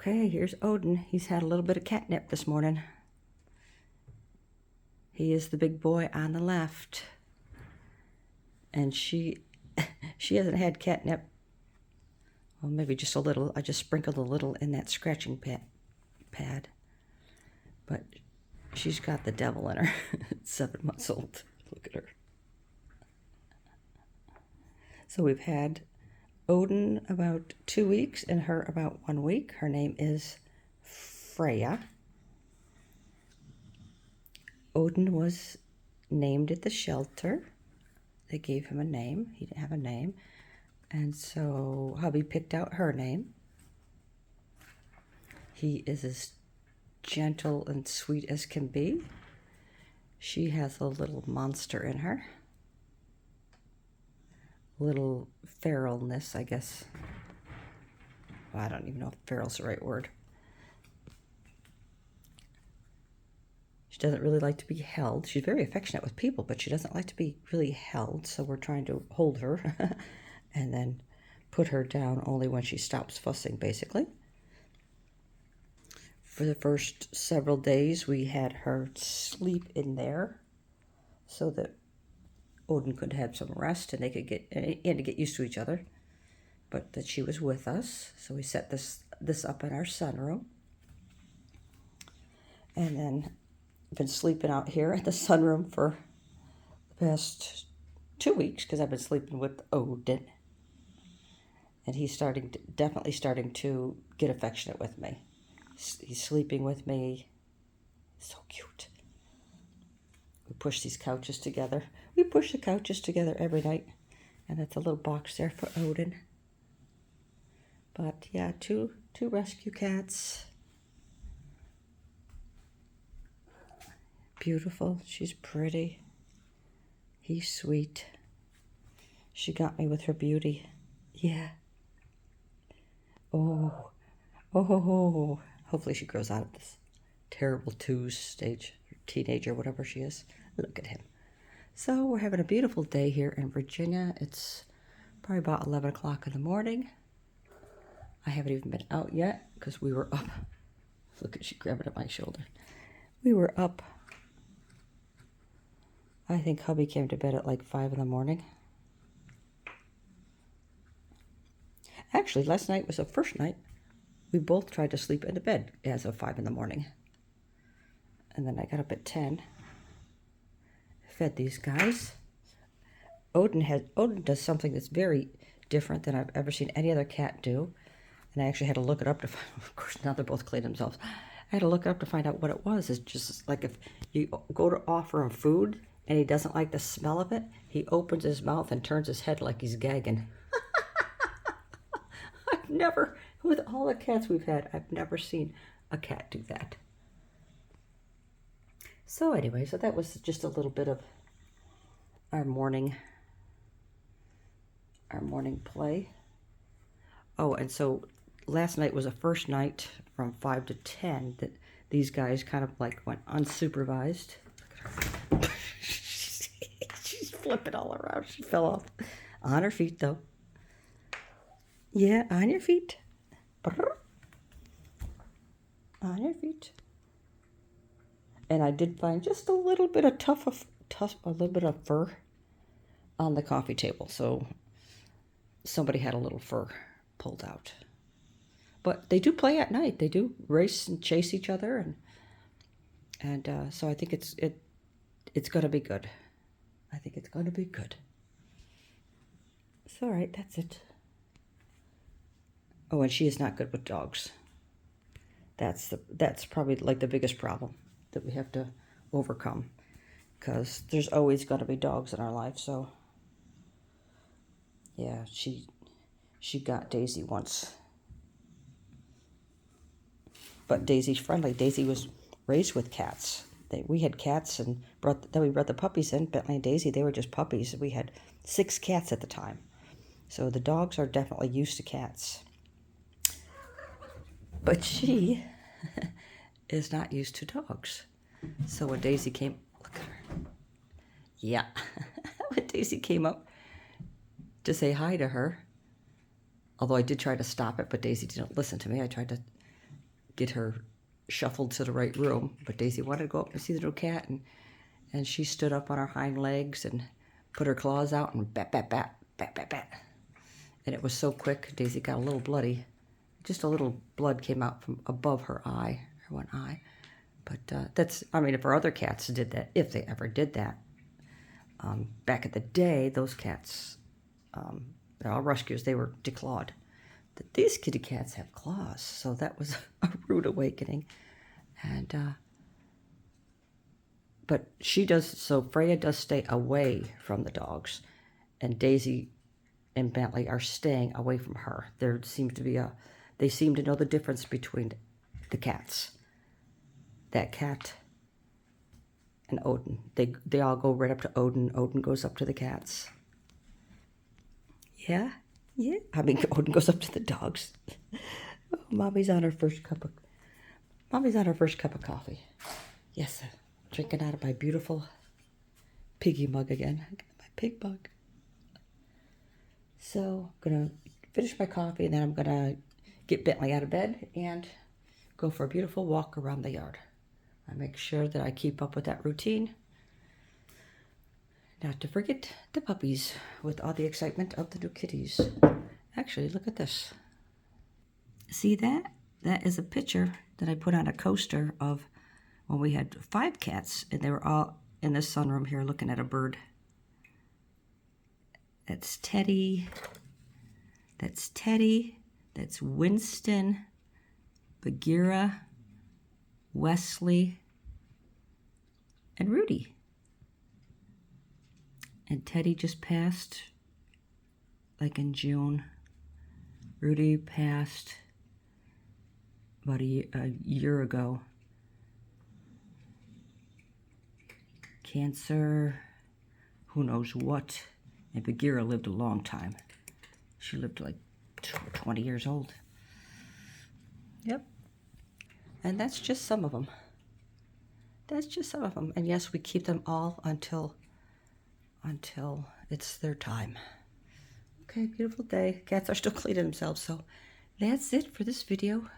Okay, here's Odin. He's had a little bit of catnip this morning. He is the big boy on the left. And she hasn't had catnip. Well, maybe just a little. I just sprinkled a little in that scratching pad. But she's got the devil in her. 7 months old. Look at her. So we've had Odin about 2 weeks and her about 1 week. Her name is Freya. Odin was named at the shelter. They gave him a name. He didn't have a name. And so hubby picked out her name. He is as gentle and sweet as can be. She has a little monster in her. Little feralness, I guess. Well, I don't even know if feral's the right word. She doesn't really like to be held. She's very affectionate with people, but she doesn't like to be really held. So we're trying to hold her and then put her down only when she stops fussing, basically. For the first several days, we had her sleep in there so that Odin could have some rest and they could get used to each other. But that she was with us, so we set this up in our sunroom. And then I've been sleeping out here in the sunroom for the past 2 weeks because I've been sleeping with Odin. And he's definitely starting to get affectionate with me. He's sleeping with me. So cute. We push these couches together. We push the couches together every night. And that's a little box there for Odin. But yeah, two rescue cats. Beautiful. She's pretty. He's sweet. She got me with her beauty. Yeah. Oh. Oh. Hopefully she grows out of this terrible twos stage, or teenager, whatever she is. Look at him. So we're having a beautiful day here in Virginia. It's probably about 11 o'clock in the morning. I haven't even been out yet because we were up. Look at she grabbing at my shoulder. We were up. I think hubby came to bed at like 5 in the morning. Actually, last night was the first night we both tried to sleep in the bed as of 5 in the morning. And then I got up at 10. Fed these guys. Odin does something that's very different than I've ever seen any other cat do. And I actually had to look it up to find, of course, now they're both clean themselves. I had to look it up to find out what it was. It's just like if you go to offer him food and he doesn't like the smell of it, he opens his mouth and turns his head like he's gagging. I've never, with all the cats we've had, I've never seen a cat do that. So anyway, so that was just a little bit of our morning play. Oh, and so last night was the first night from 5 to 10 that these guys kind of like went unsupervised. Look at her. She's flipping all around. She fell off. On her feet, though. Yeah, on your feet. On your feet. And I did find just a little bit of a little bit of fur on the coffee table. So somebody had a little fur pulled out. But they do play at night. They do race and chase each other, and so I think it's going to be good. I think it's going to be good. So all right, that's it. Oh, and she is not good with dogs. That's probably like the biggest problem that we have to overcome, because there's always going to be dogs in our life. So yeah, she got Daisy once. But Daisy's friendly. Daisy was raised with cats. We had cats, and then we brought the puppies in. Bentley and Daisy, they were just puppies. We had 6 cats at the time. So the dogs are definitely used to cats. But she is not used to dogs. So when Daisy came, look at her. Yeah. When Daisy came up to say hi to her, although I did try to stop it, but Daisy didn't listen to me. I tried to get her shuffled to the right room. But Daisy wanted to go up and see the little cat, and she stood up on her hind legs and put her claws out and bat, bat, bat, bat, bat, bat. And it was so quick, Daisy got a little bloody. Just a little blood came out from above her eye, her one eye. But that's, I mean, if our other cats did that, if they ever did that, back in the day, those cats, they're all rescues, they were declawed. These kitty cats have claws, so that was a rude awakening. And, but she does, so Freya does stay away from the dogs, and Daisy and Bentley are staying away from her. There seems to be they seem to know the difference between the cats. That cat and Odin. They all go right up to Odin. Odin goes up to the cats. Yeah. I mean, Odin goes up to the dogs. Oh, Mommy's on her first cup of coffee. Yes, drinking out of my beautiful piggy mug again. My pig mug. So I'm gonna finish my coffee, and then I'm gonna get Bentley out of bed and go for a beautiful walk around the yard. I make sure that I keep up with that routine. Not to forget the puppies with all the excitement of the new kitties. Actually, look at this. See that? That is a picture that I put on a coaster of when we had 5 cats, and they were all in the sunroom here looking at a bird. That's Teddy. That's Winston, Bagheera, Wesley, and Rudy. And Teddy just passed, like in June. Rudy passed about a year ago. Cancer, who knows what. And Bagheera lived a long time. She lived like 20 years old. Yep. And that's just some of them. And yes, we keep them all until it's their time. Okay, beautiful day. Cats are still cleaning themselves, so that's it for this video.